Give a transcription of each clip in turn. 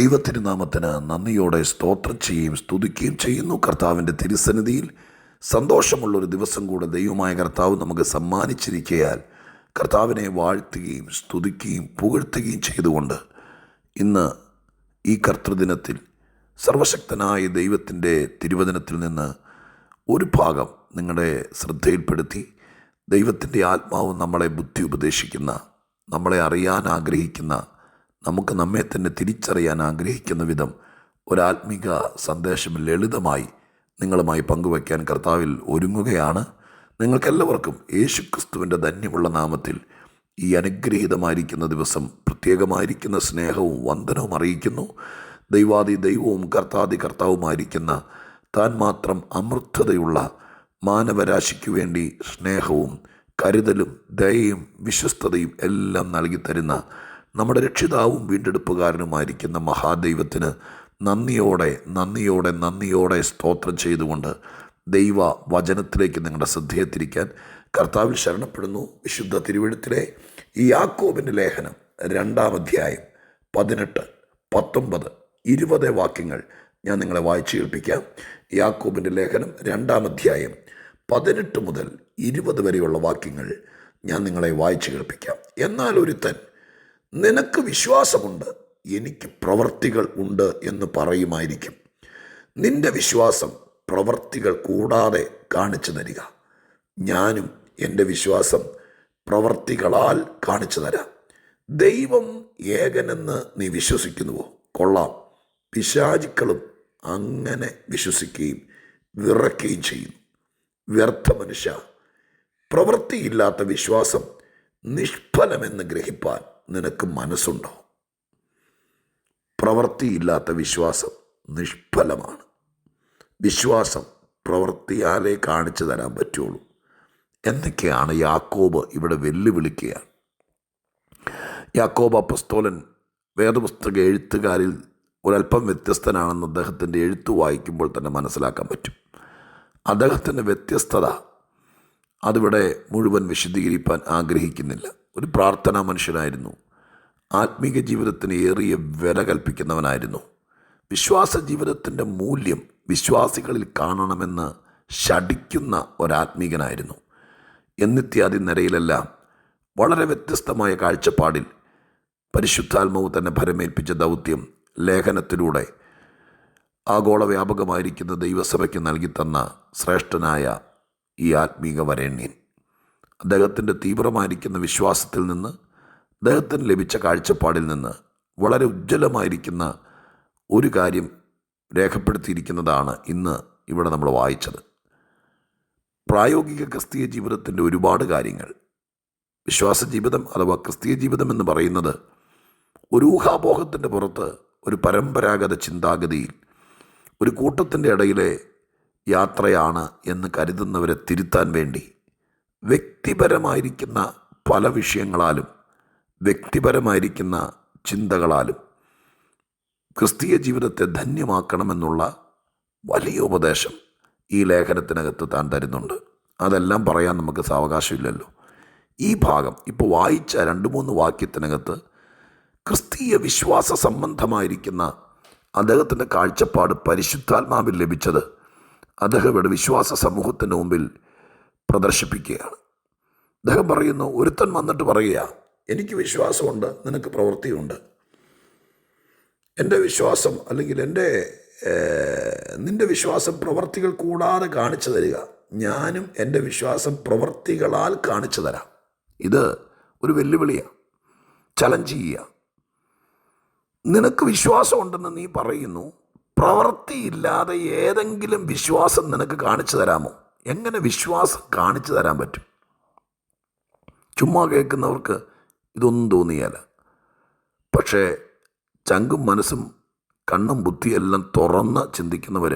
ദൈവത്തിരുനാമത്തിന് നന്ദിയോടെ സ്തോത്രം ചെയ്യുകയും സ്തുതിക്കുകയും ചെയ്യുന്നു. കർത്താവിൻ്റെ തിരുസന്നിധിയിൽ സന്തോഷമുള്ളൊരു ദിവസം കൂടെ ദൈവമായ കർത്താവ് നമുക്ക് സമ്മാനിച്ചിരിക്കയാൽ കർത്താവിനെ വാഴ്ത്തുകയും സ്തുതിക്കുകയും പുകഴ്ത്തുകയും ചെയ്തുകൊണ്ട് ഇന്ന് ഈ കർത്തൃദിനത്തിൽ സർവശക്തനായ ദൈവത്തിൻ്റെ തിരുവചനത്തിൽ നിന്ന് ഒരു ഭാഗം നിങ്ങളുടെ ശ്രദ്ധയിൽപ്പെടുത്തി ദൈവത്തിൻ്റെ ആത്മാവ് നമ്മളെ ബുദ്ധി ഉപദേശിക്കുന്ന, നമ്മളെ അറിയാൻ ആഗ്രഹിക്കുന്ന, നമുക്ക് നമ്മെ തന്നെ തിരിച്ചറിയാൻ ആഗ്രഹിക്കുന്ന വിധം ഒരാത്മിക സന്ദേശം ലളിതമായി നിങ്ങളുമായി പങ്കുവയ്ക്കാൻ കർത്താവിൽ ഒരുങ്ങുകയാണ്. നിങ്ങൾക്കെല്ലാവർക്കും യേശുക്രിസ്തുവിൻ്റെ ധന്യമുള്ള നാമത്തിൽ ഈ അനുഗ്രഹീതമായിരിക്കുന്ന ദിവസം പ്രത്യേകമായിരിക്കുന്ന സ്നേഹവും വന്ദനവും അറിയിക്കുന്നു. ദൈവാദി ദൈവവും കർത്താദി കർത്താവുമായിരിക്കുന്ന താൻ മാത്രം അമൃതതയുള്ള മാനവരാശിക്കു വേണ്ടി സ്നേഹവും കരുതലും ദയയും വിശ്വസ്തതയും എല്ലാം നൽകി തരുന്ന നമ്മുടെ രക്ഷിതാവും വീണ്ടെടുപ്പുകാരനുമായിരിക്കുന്ന മഹാദൈവത്തിന് നന്ദിയോടെ നന്ദിയോടെ നന്ദിയോടെ സ്തോത്രം ചെയ്തുകൊണ്ട് ദൈവ വചനത്തിലേക്ക് നിങ്ങളുടെ ശ്രദ്ധയെ തിരിക്കാൻ കർത്താവിൽ ശരണപ്പെടുന്നു. വിശുദ്ധ തിരുവെഴുത്തിലെ ഈ യാക്കോബിൻ്റെ ലേഖനം 2-ാം അധ്യായം 18, 19, 20 വാക്യങ്ങൾ ഞാൻ നിങ്ങളെ വായിച്ചു കേൾപ്പിക്കാം. യാക്കോബിൻ്റെ ലേഖനം 2-ാം അധ്യായം 18 മുതൽ 20 വരെയുള്ള വാക്യങ്ങൾ ഞാൻ നിങ്ങളെ വായിച്ചു കേൾപ്പിക്കാം. എന്നാൽ ഒരുത്തൻ നിനക്ക് വിശ്വാസമുണ്ട്, എനിക്ക് പ്രവർത്തികൾ ഉണ്ട് എന്ന് പറയുമായിരിക്കും. നിന്റെ വിശ്വാസം പ്രവർത്തികൾ കൂടാതെ കാണിച്ചു തരിക. ഞാനും എൻ്റെ വിശ്വാസം പ്രവർത്തികളാൽ കാണിച്ചു തരാം. ദൈവം ഏകനെന്ന് നീ വിശ്വസിക്കുന്നുവോ? കൊള്ളാം. പിശാചുക്കളും അങ്ങനെ വിശ്വസിക്കുകയും വിറയ്ക്കുകയും ചെയ്യുന്നു. വ്യർത്ഥ മനുഷ്യ, പ്രവൃത്തിയില്ലാത്ത വിശ്വാസം നിഷ്ഫലമെന്ന് ഗ്രഹിപ്പാൻ നിനക്ക് മനസ്സുണ്ടോ? പ്രവൃത്തിയില്ലാത്ത വിശ്വാസം നിഷ്ഫലമാണ്. വിശ്വാസം പ്രവൃത്തിയാലേ കാണിച്ചു തരാൻ പറ്റുള്ളൂ എന്നൊക്കെയാണ് യാക്കോബ് ഇവിടെ വെല്ലുവിളിക്കുകയാണ്. യാക്കോബ് അപ്പസ്തോലൻ വേദപുസ്തക എഴുത്തുകാരിൽ ഒരല്പം വ്യത്യസ്തനാണെന്ന് അദ്ദേഹത്തിൻ്റെ എഴുത്ത് വായിക്കുമ്പോൾ തന്നെ മനസ്സിലാക്കാൻ പറ്റും. അദ്ദേഹത്തിൻ്റെ വ്യത്യസ്തത അതിവിടെ മുഴുവൻ വിശദീകരിക്കാൻ ആഗ്രഹിക്കുന്നില്ല. ഒരു പ്രാർത്ഥനാ മനുഷ്യനായിരുന്നു. ആത്മീക ജീവിതത്തിന് ഏറിയ വില കൽപ്പിക്കുന്നവനായിരുന്നു. വിശ്വാസ ജീവിതത്തിൻ്റെ മൂല്യം വിശ്വാസികളിൽ കാണണമെന്ന് ശഠിക്കുന്ന ഒരാത്മീകനായിരുന്നു. എന്നിത്യാദി നിരയിലെല്ലാം വളരെ വ്യത്യസ്തമായ കാഴ്ചപ്പാടിൽ പരിശുദ്ധാത്മാവ് തന്നെ ഭരമേൽപ്പിച്ച ദൗത്യം ലേഖനത്തിലൂടെ ആഗോള വ്യാപകമായിരിക്കുന്ന ദൈവസഭയ്ക്ക് നൽകിത്തന്ന ശ്രേഷ്ഠനായ ഈ ആത്മീക വരേണ്യൻ അദ്ദേഹത്തിൻ്റെ തീവ്രമായിരിക്കുന്ന വിശ്വാസത്തിൽ നിന്ന്, അദ്ദേഹത്തിന് ലഭിച്ച കാഴ്ചപ്പാടിൽ നിന്ന് വളരെ ഉജ്ജ്വലമായിരിക്കുന്ന ഒരു കാര്യം രേഖപ്പെടുത്തിയിരിക്കുന്നതാണ് ഇന്ന് ഇവിടെ നമ്മൾ വായിച്ചത്. പ്രായോഗിക ക്രിസ്തീയ ജീവിതത്തിൻ്റെ ഒരുപാട് കാര്യങ്ങൾ, വിശ്വാസ ജീവിതം അഥവാ ക്രിസ്തീയ ജീവിതം എന്ന് പറയുന്നത് ഒരു ഊഹാപോഹത്തിൻ്റെ പുറത്ത് ഒരു പരമ്പരാഗത ചിന്താഗതിയിൽ ഒരു കൂട്ടത്തിൻ്റെ ഇടയിലെ യാത്രയാണ് എന്ന് കരുതുന്നവരെ തിരുത്താൻ വേണ്ടി വ്യക്തിപരമായിരിക്കുന്ന പല വിഷയങ്ങളാലും വ്യക്തിപരമായിരിക്കുന്ന ചിന്തകളാലും ക്രിസ്തീയ ജീവിതത്തെ ധന്യമാക്കണമെന്നുള്ള വലിയ ഉപദേശം ഈ ലേഖനത്തിനകത്ത് താൻ തരുന്നുണ്ട്. അതെല്ലാം പറയാൻ നമുക്ക് സാവകാശമില്ലല്ലോ. ഈ ഭാഗം ഇപ്പോൾ വായിച്ച 2-3 വാക്യത്തിനകത്ത് ക്രിസ്തീയ വിശ്വാസ സംബന്ധമായിരിക്കുന്ന അദ്ദേഹത്തിൻ്റെ കാഴ്ചപ്പാട് പരിശുദ്ധാത്മാവിൽ ലഭിച്ചത് അദ്ദേഹം വിശ്വാസ സമൂഹത്തിൻ്റെ മുമ്പിൽ പ്രദർശിപ്പിക്കുകയാണ്. അദ്ദേഹം പറയുന്നു, ഒരുത്തൻ വന്നിട്ട് പറയുക, എനിക്ക് വിശ്വാസമുണ്ട്, നിനക്ക് പ്രവൃത്തിയുണ്ട്. എൻ്റെ വിശ്വാസം അല്ലെങ്കിൽ നിൻ്റെ വിശ്വാസം പ്രവൃത്തികൾ കൂടാതെ കാണിച്ചു തരിക. ഞാനും എൻ്റെ വിശ്വാസം പ്രവൃത്തികളാൽ കാണിച്ചു തരാം. ഇത് ഒരു വെല്ലുവിളിയാണ്, ചലഞ്ച് ചെയ്യുക. നിനക്ക് വിശ്വാസമുണ്ടെന്ന് നീ പറയുന്നു, പ്രവൃത്തിയില്ലാതെ ഏതെങ്കിലും വിശ്വാസം നിനക്ക് കാണിച്ചു തരാമോ? എങ്ങനെ വിശ്വാസം കാണിച്ചു തരാൻ പറ്റും? ചുമ്മാ കേൾക്കുന്നവർക്ക് ഇതൊന്നും തോന്നിയാല. പക്ഷേ ചങ്കും മനസ്സും കണ്ണും ബുദ്ധിയെല്ലാം തുറന്ന് ചിന്തിക്കുന്നവർ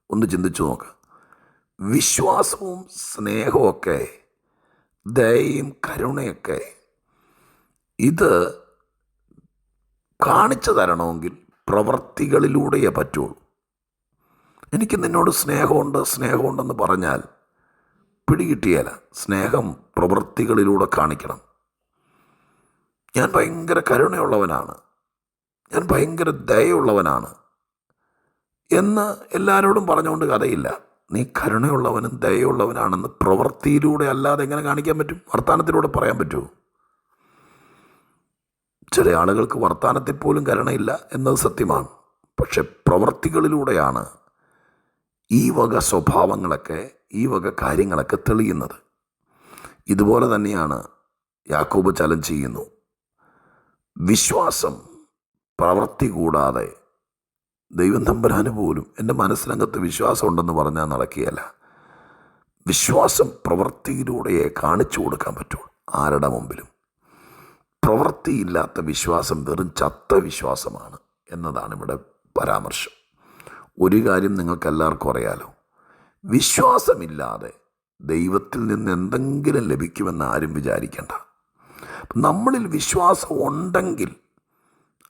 ഒന്ന് ചിന്തിച്ചു നോക്കുക. വിശ്വാസവും സ്നേഹമൊക്കെ ദയയും കരുണയൊക്കെ ഇത് കാണിച്ചു തരണമെങ്കിൽ പ്രവൃത്തികളിലൂടെയേ പറ്റുള്ളൂ. എനിക്ക് നിന്നോട് സ്നേഹമുണ്ടെന്ന് പറഞ്ഞാൽ പിടികിട്ടിയാല. സ്നേഹം പ്രവൃത്തികളിലൂടെ കാണിക്കണം. ഞാൻ ഭയങ്കര കരുണയുള്ളവനാണ്, ഞാൻ ഭയങ്കര ദയയുള്ളവനാണ് എന്ന് എല്ലാവരോടും പറഞ്ഞുകൊണ്ട് കഥയില്ല. നീ കരുണയുള്ളവനും ദയയുള്ളവനാണെന്ന് പ്രവൃത്തിയിലൂടെ അല്ലാതെ എങ്ങനെ കാണിക്കാൻ പറ്റും? വർത്തമാനത്തിലൂടെ പറയാൻ പറ്റുമോ? ചില ആളുകൾക്ക് വർത്തമാനത്തിൽ പോലും കരുണയില്ല എന്നത് സത്യമാണ്. പക്ഷെ പ്രവൃത്തികളിലൂടെയാണ് ഈ വക സ്വഭാവങ്ങളൊക്കെ, ഈ വക കാര്യങ്ങളൊക്കെ തെളിയുന്നത്. ഇതുപോലെ തന്നെയാണ് യാക്കോബ് ചലഞ്ച് ചെയ്യുന്നു. വിശ്വാസം പ്രവൃത്തി കൂടാതെ ദൈവം തമ്പുരാന് പോലും എൻ്റെ മനസ്സിനകത്ത് വിശ്വാസം ഉണ്ടെന്ന് പറഞ്ഞാൽ നടക്കുകയല്ല. വിശ്വാസം പ്രവൃത്തിയിലൂടെയേ കാണിച്ചു കൊടുക്കാൻ പറ്റുള്ളൂ ആരുടെ മുമ്പിലും. പ്രവൃത്തിയില്ലാത്ത വിശ്വാസം വെറും ചത്ത വിശ്വാസമാണ് എന്നതാണ് ഇവിടെ പരാമർശം. ഒരു കാര്യം നിങ്ങൾക്കെല്ലാവർക്കും അറിയാലോ, വിശ്വാസമില്ലാതെ ദൈവത്തിൽ നിന്ന് എന്തെങ്കിലും ലഭിക്കുമെന്ന് ആരും വിചാരിക്കേണ്ട. നമ്മളിൽ വിശ്വാസം ഉണ്ടെങ്കിൽ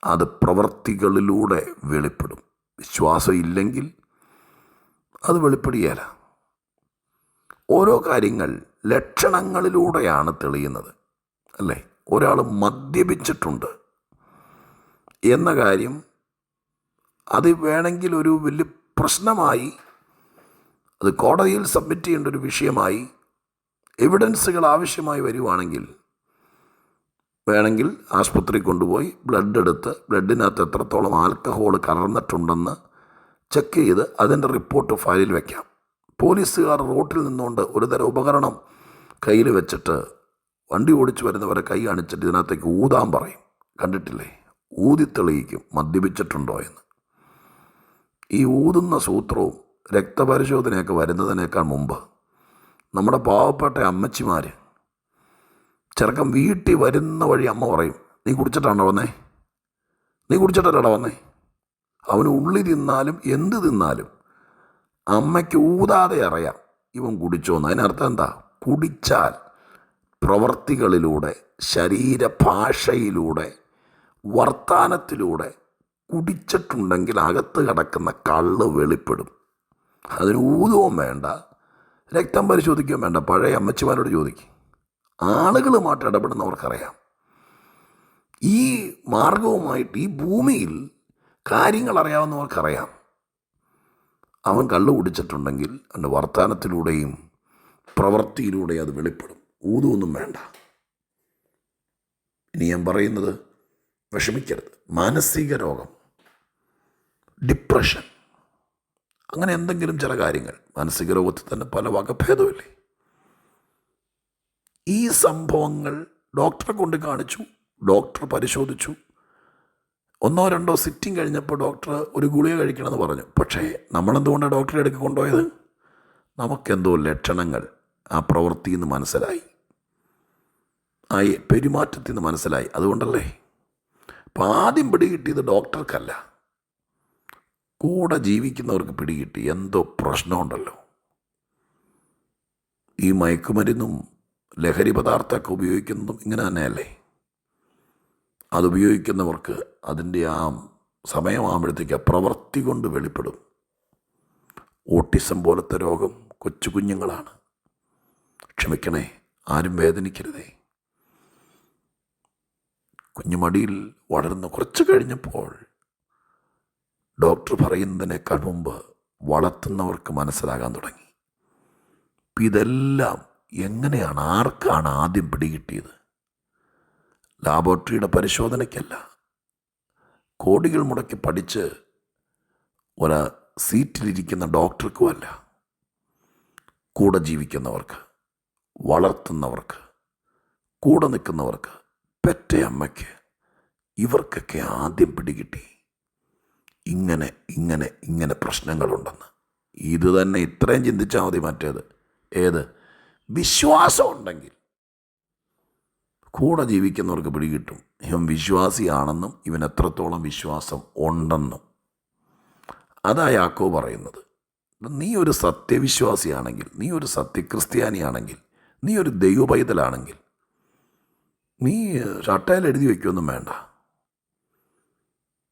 അത് പ്രവൃത്തികളിലൂടെ വെളിപ്പെടും. വിശ്വാസം ഇല്ലെങ്കിൽ അത് വെളിപ്പെടുകയില്ല. ഓരോ കാര്യങ്ങൾ ലക്ഷണങ്ങളിലൂടെയാണ് തെളിയുന്നത്, അല്ലേ? ഒരാൾ മദ്യപിച്ചിട്ടുണ്ട് എന്ന കാര്യം അത് വേണമെങ്കിൽ ഒരു വലിയ പ്രശ്നമായി, അത് കോടതിയിൽ സബ്മിറ്റ് ചെയ്യേണ്ട ഒരു വിഷയമായി, എവിഡൻസുകൾ ആവശ്യമായി വരുവാണെങ്കിൽ വേണമെങ്കിൽ ആശുപത്രി കൊണ്ടുപോയി ബ്ലഡ് എടുത്ത് ബ്ലഡിനകത്ത് എത്രത്തോളം ആൽക്കഹോൾ കലർന്നിട്ടുണ്ടെന്ന് ചെക്ക് ചെയ്ത് അതിൻ്റെ റിപ്പോർട്ട് ഫയലിൽ വയ്ക്കാം. പോലീസുകാർ റോട്ടിൽ നിന്നുകൊണ്ട് ഒരു തരം ഉപകരണം കയ്യിൽ വെച്ചിട്ട് വണ്ടി ഓടിച്ച് വരുന്നവരെ കൈ കാണിച്ചിട്ട് ഇതിനകത്തേക്ക് ഊതാൻ പറയും. കണ്ടിട്ടില്ലേ? ഊതി തെളിയിക്കും മദ്യപിച്ചിട്ടുണ്ടോ എന്ന്. ഈ ഊതുന്ന സൂത്രവും രക്തപരിശോധനയൊക്കെ വരുന്നതിനേക്കാൾ മുമ്പ് നമ്മുടെ പാവപ്പെട്ട അമ്മച്ചിമാർ, ചെറുക്കൻ വീട്ടിൽ വരുന്ന വഴി അമ്മ പറയും, നീ കുടിച്ചിട്ടാണോ വന്നേ? നീ കുടിച്ചിട്ടല്ലടാ വന്നേ? അവന് ഉള്ളി തിന്നാലും എന്ത് തിന്നാലും അമ്മയ്ക്ക് ഊതാതെ അറിയാം ഇവൻ കുടിച്ചോന്ന്. അതിനർത്ഥം എന്താ? കുടിച്ചാൽ പ്രവൃത്തികളിലൂടെ, ശരീരഭാഷയിലൂടെ, വർത്താനത്തിലൂടെ കുടിച്ചിട്ടുണ്ടെങ്കിൽ അകത്ത് കിടക്കുന്ന കള്ള് വെളിപ്പെടും. അതിന് ഊതുവും വേണ്ട, രക്തം പരിശോധിക്കുകയും വേണ്ട. പഴയ അമ്മച്ചിമാരോട് ചോദിക്കും. ആളുകളുമായിട്ട് ഇടപെടുന്നവർക്കറിയാം. ഈ മാർഗവുമായിട്ട് ഈ ഭൂമിയിൽ കാര്യങ്ങൾ അറിയാവുന്നവർക്കറിയാം. അവൻ കള്ള് കുടിച്ചിട്ടുണ്ടെങ്കിൽ അവൻ്റെ വർത്തമാനത്തിലൂടെയും പ്രവൃത്തിയിലൂടെയും അത് വെളിപ്പെടും. ഊതുമൊന്നും വേണ്ട. ഇനി ഞാൻ പറയുന്നത് വിഷമിക്കരുത്. മാനസിക രോഗം, ഡിപ്രഷൻ, അങ്ങനെ എന്തെങ്കിലും ചില കാര്യങ്ങൾ, മാനസിക രോഗത്തിൽ തന്നെ പല വകഭേദമില്ലേ? ഈ സംഭവങ്ങൾ ഡോക്ടറെ കൊണ്ട് കാണിച്ചു, ഡോക്ടർ പരിശോധിച്ചു. 1-2 സിറ്റിംഗ് കഴിഞ്ഞപ്പോൾ ഡോക്ടർ ഒരു ഗുളിക കഴിക്കണമെന്ന് പറഞ്ഞു. പക്ഷേ നമ്മളെന്തുകൊണ്ടാണ് ഡോക്ടറെ അടുക്ക് കൊണ്ടുപോയത്? നമുക്കെന്തോ ലക്ഷണങ്ങൾ ആ പ്രവൃത്തിയിൽ നിന്ന് മനസ്സിലായി, ആ പെരുമാറ്റത്തിൽ നിന്ന് മനസ്സിലായി. അതുകൊണ്ടല്ലേ? അപ്പം ആദ്യം പിടികിട്ടിയത് ഡോക്ടർക്കല്ല, കൂടെ ജീവിക്കുന്നവർക്ക് പിടികിട്ടി എന്തോ പ്രശ്നമുണ്ടല്ലോ. ഈ മയക്കുമരുന്നും ലഹരി പദാർത്ഥമൊക്കെ ഉപയോഗിക്കുന്നതും ഇങ്ങനെ തന്നെയല്ലേ? അതുപയോഗിക്കുന്നവർക്ക് അതിൻ്റെ ആ സമയമാകുമ്പോഴത്തേക്ക് പ്രവൃത്തി കൊണ്ട് വെളിപ്പെടും. ഓട്ടിസം പോലത്തെ രോഗം കൊച്ചു കുഞ്ഞുങ്ങളാണ്. ക്ഷമിക്കണേ, ആരും വേദനിക്കരുതേ. കുഞ്ഞുമടിയിൽ വളർന്ന് കുറച്ച് കഴിഞ്ഞപ്പോൾ ഡോക്ടർ പറയുന്നതിനേക്കാൾ മുമ്പ് വളർത്തുന്നവർക്ക് മനസ്സിലാകാൻ തുടങ്ങി. ഇതെല്ലാം എങ്ങനെയാണ്, ആർക്കാണ് ആദ്യം പിടികിട്ടിയത്? ലാബോറട്ടറിയുടെ പരിശോധനയ്ക്കല്ല, കോടികൾ മുടക്കി പഠിച്ച് ഒരു സീറ്റിലിരിക്കുന്ന ഡോക്ടർക്കുമല്ല, കൂടെ ജീവിക്കുന്നവർക്ക്, വളർത്തുന്നവർക്ക്, കൂടെ നിൽക്കുന്നവർക്ക്, പെറ്റ അമ്മയ്ക്ക്, ഇവർക്കൊക്കെ ആദ്യം പിടികിട്ടി ഇങ്ങനെ ഇങ്ങനെ ഇങ്ങനെ പ്രശ്നങ്ങളുണ്ടെന്ന്. ഇത് തന്നെ ഇത്രയും ചിന്തിച്ചാൽ മതി. മറ്റേത് ഏത്? വിശ്വാസം ഉണ്ടെങ്കിൽ കൂടെ ജീവിക്കുന്നവർക്ക് പിടികിട്ടും ഇവൻ വിശ്വാസിയാണെന്നും ഇവൻ എത്രത്തോളം വിശ്വാസം ഉണ്ടെന്നും. അതാ യാക്കോബ് പറയുന്നത്. നീ ഒരു സത്യവിശ്വാസിയാണെങ്കിൽ, നീ ഒരു സത്യക്രിസ്ത്യാനിയാണെങ്കിൽ, നീ ഒരു ദൈവപൈതലാണെങ്കിൽ, നീ ഷട്ടയിൽ എഴുതി വയ്ക്കുകയൊന്നും വേണ്ട.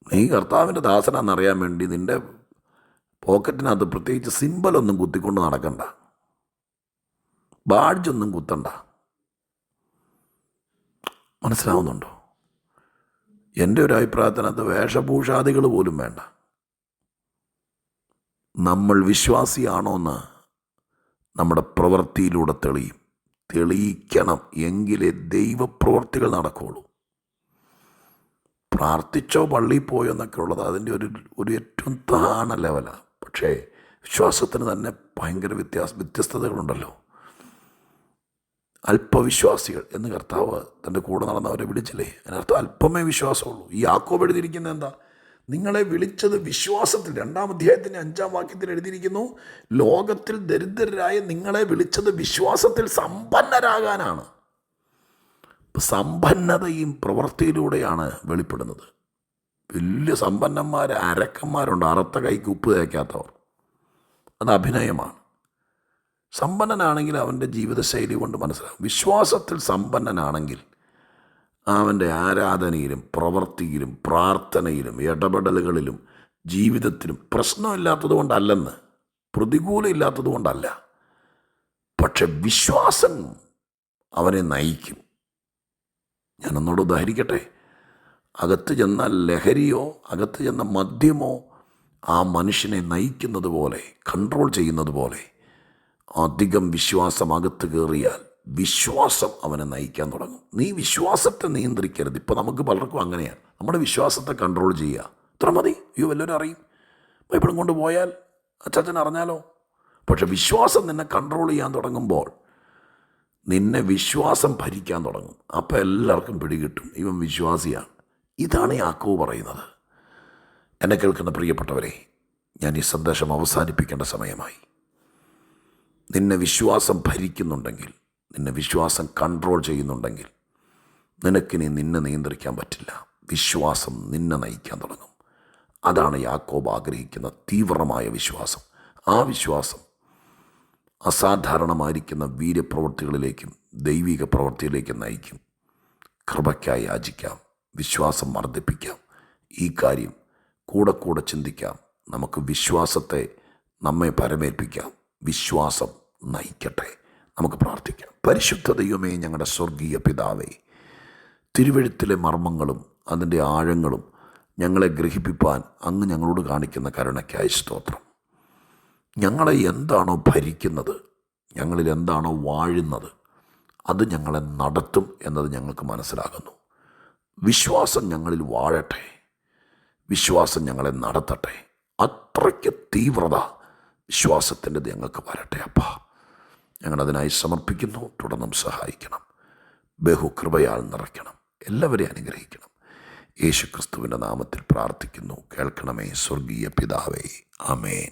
നീ കർത്താവിൻ്റെ ദാസനാണെന്നറിയാൻ വേണ്ടി നിൻ്റെ പോക്കറ്റിനകത്ത് പ്രത്യേകിച്ച് സിമ്പലൊന്നും കുത്തിക്കൊണ്ട് നടക്കണ്ട, ബാഡ്ജൊന്നും കുത്തണ്ട. മനസ്സിലാവുന്നുണ്ടോ? എൻ്റെ ഒരു അഭിപ്രായത്തിനകത്ത് വേഷഭൂഷാദികൾ പോലും വേണ്ട. നമ്മൾ വിശ്വാസിയാണോ എന്ന് നമ്മുടെ പ്രവൃത്തിയിലൂടെ തെളിയിക്കണം. എങ്കിലേ ദൈവപ്രവൃത്തികൾ നടക്കുകയുള്ളൂ. പ്രാർത്ഥിച്ചോ പള്ളിയിൽ പോയോ എന്നൊക്കെ ഉള്ളത് അതിൻ്റെ ഒരു ഏറ്റവും താണ ലെവലാണ്. പക്ഷേ വിശ്വാസത്തിന് തന്നെ ഭയങ്കര വ്യത്യസ്തതകളുണ്ടല്ലോ. അല്പവിശ്വാസികൾ എന്ന് കർത്താവ് തൻ്റെ കൂടെ നടന്നവരെ വിളിച്ചില്ലേ? അതിനർത്ഥം അല്പമേ വിശ്വാസമുള്ളൂ. ഈ യാക്കോബ് എഴുതിയിരിക്കുന്നത് എന്താ? നിങ്ങളെ വിളിച്ചത് വിശ്വാസത്തിൽ. 2-ാം അധ്യായത്തിൻ്റെ 5-ാം വാക്യത്തിൽ എഴുതിയിരിക്കുന്നു, ലോകത്തിൽ ദരിദ്രരായ നിങ്ങളെ വിളിച്ചത് വിശ്വാസത്തിൽ സമ്പന്നരാകാനാണ്. സമ്പന്നതയും പ്രവൃത്തിയിലൂടെയാണ് വെളിപ്പെടുന്നത്. വലിയ അരക്കന്മാരുണ്ട്, അറുത്ത കൈക്ക് ഉപ്പ് തേക്കാത്തവർ. അത് അഭിനയമാണ്. സമ്പന്നനാണെങ്കിൽ അവൻ്റെ ജീവിതശൈലി കൊണ്ട് മനസ്സിലാകും. വിശ്വാസത്തിൽ സമ്പന്നനാണെങ്കിൽ അവൻ്റെ ആരാധനയിലും പ്രവൃത്തിയിലും പ്രാർത്ഥനയിലും ഇടപെടലുകളിലും ജീവിതത്തിലും പ്രശ്നമില്ലാത്തത് കൊണ്ടല്ലെന്ന്, പ്രതികൂലം ഇല്ലാത്തത് കൊണ്ടല്ല. പക്ഷെ വിശ്വാസം അവനെ നയിക്കും. ഞാനൊന്നോട് ഉദാഹരിക്കട്ടെ. അകത്ത് ചെന്ന ലഹരിയോ അകത്ത് ചെന്ന മദ്യമോ ആ മനുഷ്യനെ നയിക്കുന്നത് പോലെ, കൺട്രോൾ ചെയ്യുന്നത് പോലെ, അധികം വിശ്വാസം അകത്ത് കയറിയാൽ വിശ്വാസം അവനെ നയിക്കാൻ തുടങ്ങും. നീ വിശ്വാസത്തെ നിയന്ത്രിക്കരുത്. ഇപ്പോൾ നമുക്ക് പലർക്കും അങ്ങനെയാണ്. നമ്മുടെ വിശ്വാസത്തെ കൺട്രോൾ ചെയ്യുക. ഇത്ര മതി. വല്ലവരും അറിയും. ബൈബിളും കൊണ്ട് പോയാൽ അച്ചാച്ചൻ അറിഞ്ഞാലോ? പക്ഷെ വിശ്വാസം നിന്നെ കൺട്രോൾ ചെയ്യാൻ തുടങ്ങുമ്പോൾ നിന്നെ വിശ്വാസം ഭരിക്കാൻ തുടങ്ങും. അപ്പോൾ എല്ലാവർക്കും പിടികിട്ടും ഇവൻ വിശ്വാസിയാണ്. ഇതാണ് യാക്കോബ് പറയുന്നത്. എന്നെ കേൾക്കുന്ന പ്രിയപ്പെട്ടവരെ, ഞാൻ ഈ സന്ദേശം അവസാനിപ്പിക്കേണ്ട സമയമായി. നിന്നെ വിശ്വാസം ഭരിക്കുന്നുണ്ടെങ്കിൽ, നിന്നെ വിശ്വാസം കൺട്രോൾ ചെയ്യുന്നുണ്ടെങ്കിൽ നിനക്കിനി നിന്നെ നിയന്ത്രിക്കാൻ പറ്റില്ല. വിശ്വാസം നിന്നെ നയിക്കാൻ തുടങ്ങും. അതാണ് യാക്കോബ് ആഗ്രഹിക്കുന്ന തീവ്രമായ വിശ്വാസം. ആ വിശ്വാസം അസാധാരണമായിരിക്കുന്ന വീര്യപ്രവൃത്തികളിലേക്കും ദൈവിക പ്രവൃത്തിയിലേക്കും നയിക്കും. കൃപയ്ക്കായി യാചിക്കാം, വിശ്വാസം വർദ്ധിപ്പിക്കാം. ഈ കാര്യം കൂടെ ചിന്തിക്കാം. നമുക്ക് വിശ്വാസത്തെ നമ്മെ പരമേൽപ്പിക്കാം. വിശ്വാസം നയിക്കട്ടെ. നമുക്ക് പ്രാർത്ഥിക്കാം. പരിശുദ്ധ ദൈവമേ, ഞങ്ങളുടെ സ്വർഗീയ പിതാവേ, തിരുവെഴുത്തിലെ മർമ്മങ്ങളും അതിൻ്റെ ആഴങ്ങളും ഞങ്ങളെ ഗ്രഹിപ്പിപ്പാൻ അങ്ങ് ഞങ്ങളോട് കാണിക്കുന്ന കരുണയ്ക്കായി സ്തോത്രം. ഞങ്ങളെ എന്താണോ ഭരിക്കുന്നത്, ഞങ്ങളിൽ എന്താണോ വാഴുന്നത്, അത് ഞങ്ങളെ നടത്തും എന്നത് ഞങ്ങൾക്ക് മനസ്സിലാകുന്നു. വിശ്വാസം ഞങ്ങളിൽ വാഴട്ടെ. വിശ്വാസം ഞങ്ങളെ നടത്തട്ടെ. അത്രയ്ക്ക് തീവ്രത വിശ്വാസത്തിൻ്റെ ഞങ്ങൾക്ക് വരട്ടെ. അപ്പാ, ഞങ്ങളതിനായി സമർപ്പിക്കുന്നു. തുടർന്നും സഹായിക്കണം. ബഹുകൃപയാൽ നിറയ്ക്കണം. എല്ലാവരെയും അനുഗ്രഹിക്കണം. യേശുക്രിസ്തുവിൻ്റെ നാമത്തിൽ പ്രാർത്ഥിക്കുന്നു. കേൾക്കണമേ സ്വർഗീയ പിതാവേ. ആമേൻ.